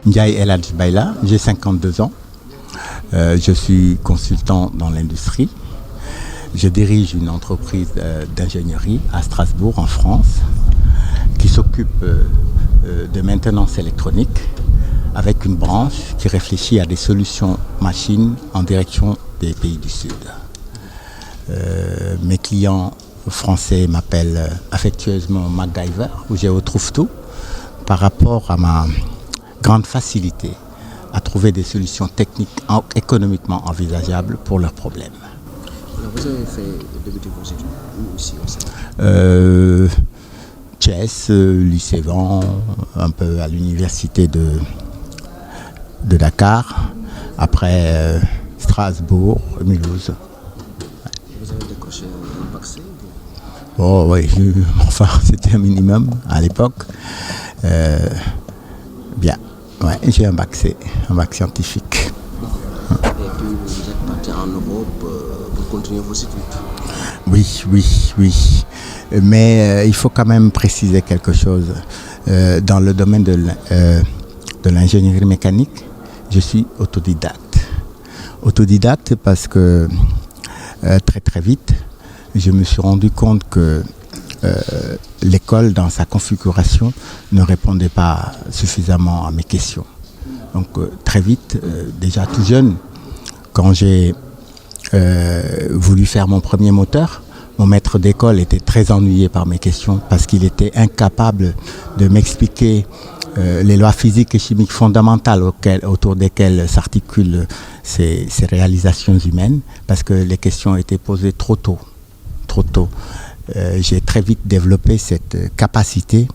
Ndiaye El Hadj Bayla, j'ai 52 ans. Je suis consultant dans l'industrie. Je dirige une entreprise d'ingénierie à Strasbourg, en France, qui s'occupe de maintenance électronique avec une branche qui réfléchit à des solutions machines en direction des pays du Sud. Mes clients français m'appellent affectueusement MacGyver, où je retrouve tout, par rapport à ma grande facilité à trouver des solutions techniques économiquement envisageables pour leurs problèmes. Alors vous avez fait débuter vos études où ici au Sénégal? Thiès, lycée Van, un peu à l'université de Dakar, après Strasbourg, Mulhouse. Vous avez décroché un bac C? Oh oui, enfin c'était un minimum à l'époque. Bien, ouais, j'ai un bac C, un bac scientifique. Et puis vous êtes parti en Europe pour continuer vos études? Oui. Mais il faut quand même préciser quelque chose. Dans le domaine de l'ingénierie mécanique, je suis autodidacte. Autodidacte parce que très vite, je me suis rendu compte que l'école, dans sa configuration, ne répondait pas suffisamment à mes questions. Donc très vite, déjà tout jeune, quand j'ai voulu faire mon premier moteur, mon maître d'école était très ennuyé par mes questions parce qu'il était incapable de m'expliquer les lois physiques et chimiques fondamentales autour desquelles s'articulent ces réalisations humaines, parce que les questions étaient posées trop tôt. J'ai très vite développé cette capacité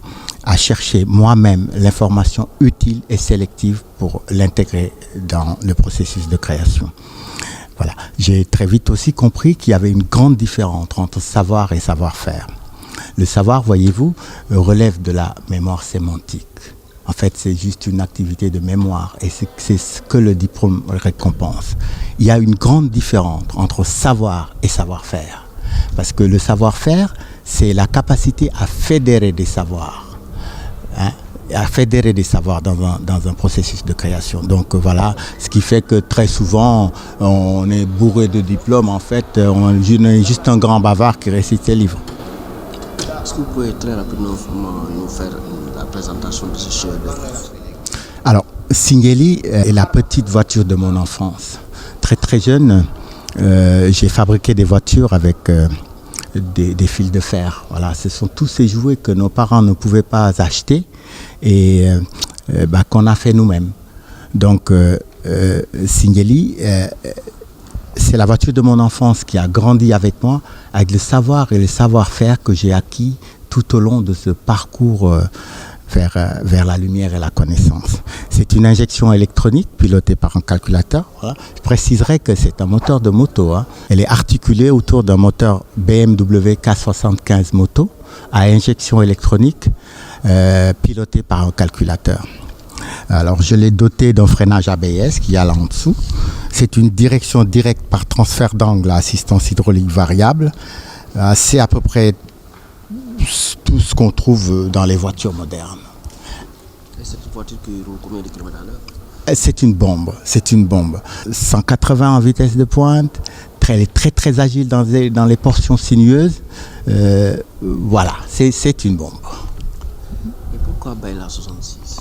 à chercher moi-même l'information utile et sélective pour l'intégrer dans le processus de création. Voilà. J'ai très vite aussi compris qu'il y avait une grande différence entre savoir et savoir-faire. Le savoir, voyez-vous, relève de la mémoire sémantique. En fait, c'est juste une activité de mémoire et c'est ce que le diplôme récompense. Il y a une grande différence entre savoir et savoir-faire. Parce que le savoir-faire, c'est la capacité à fédérer des savoirs. À fédérer des savoirs dans un processus de création. Donc voilà, ce qui fait que très souvent, on est bourré de diplômes. En fait, on est juste un grand bavard qui récite ses livres. Est-ce que vous pouvez très rapidement nous faire la présentation de ce chef d'œuvre? Alors, Singeli est la petite voiture de mon enfance. Très jeune, j'ai fabriqué des voitures avec des fils de fer. Voilà, ce sont tous ces jouets que nos parents ne pouvaient pas acheter et qu'on a fait nous-mêmes. Donc, Singeli, c'est la voiture de mon enfance qui a grandi avec moi, avec le savoir et le savoir-faire que j'ai acquis tout au long de ce parcours vers la lumière et la connaissance. C'est une injection électronique pilotée par un calculateur. Voilà. Je préciserai que c'est un moteur de moto. Elle est articulée autour d'un moteur BMW K75 moto à injection électronique piloté par un calculateur. Alors je l'ai doté d'un freinage ABS qui est là en dessous. C'est une direction directe par transfert d'angle à assistance hydraulique variable. C'est à peu près tout ce qu'on trouve dans les voitures modernes. Et cette voiture qui roule combien de kilomètres à l'heure? C'est une bombe. 180 en vitesse de pointe, très agile dans les portions sinueuses. Voilà, c'est une bombe. Et pourquoi Bayla 66?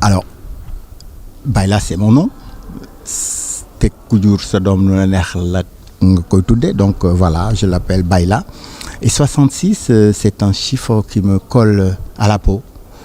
Alors, Bayla c'est mon nom. Donc voilà, je l'appelle Bayla. Et 66, c'est un chiffre qui me colle à la peau.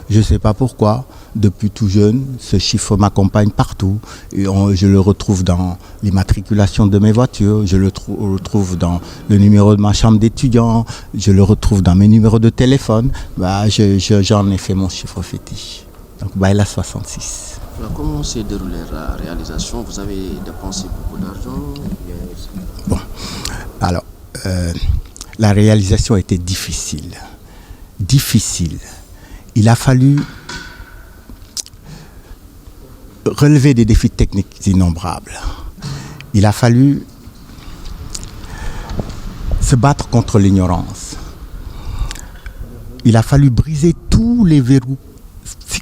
Je ne sais pas pourquoi. Depuis tout jeune, ce chiffre m'accompagne partout. Et je le retrouve dans l'immatriculation de mes voitures, je le retrouve dans le numéro de ma chambre d'étudiant, je le retrouve dans mes numéros de téléphone. J'en ai fait mon chiffre fétiche. Donc Bayla 66. Alors, comment s'est déroulée la réalisation? Vous avez dépensé beaucoup d'argent? Bon, alors, la réalisation était difficile. Il a fallu relever des défis techniques innombrables. Il a fallu se battre contre l'ignorance. Il a fallu briser tous les verrous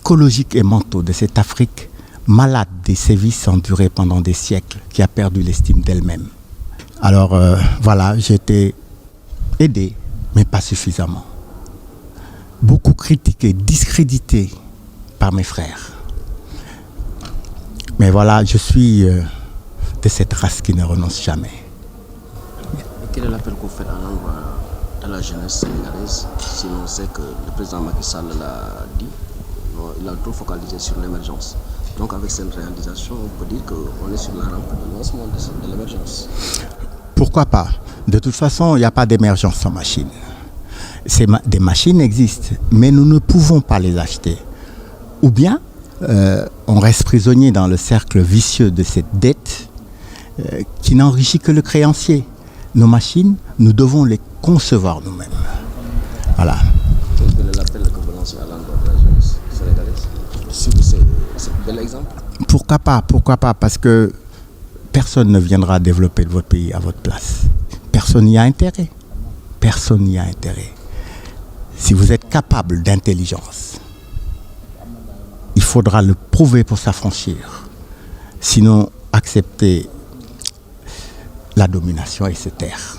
psychologiques et mentaux de cette Afrique malade des sévices endurés pendant des siècles, qui a perdu l'estime d'elle-même. Alors voilà, j'ai été aidé, mais pas suffisamment. Beaucoup critiqué, discrédité par mes frères. Mais voilà, je suis de cette race qui ne renonce jamais. Et quel est l'appel qu'on fait à l'endroit de la jeunesse sénégalaise? Si l'on sait que le président Macky Sall l'a dit, il a trop focalisé sur l'émergence. Donc avec cette réalisation, on peut dire qu'on est sur la rampe de lancement de l'émergence. Pourquoi pas? De toute façon, il n'y a pas d'émergence sans machine. Des machines existent, mais nous ne pouvons pas les acheter. Ou bien, on reste prisonnier dans le cercle vicieux de cette dette qui n'enrichit que le créancier. Nos machines, nous devons les concevoir nous-mêmes. Voilà. Quel est l'appel que vous lancez à l'endroit de la jeunesse sénégalaise? C'est un bel exemple. Pourquoi pas? Parce que personne ne viendra développer votre pays à votre place. Personne n'y a intérêt. Personne n'y a intérêt. Si vous êtes capable d'intelligence, il faudra le prouver pour s'affranchir. Sinon, accepter la domination et se taire.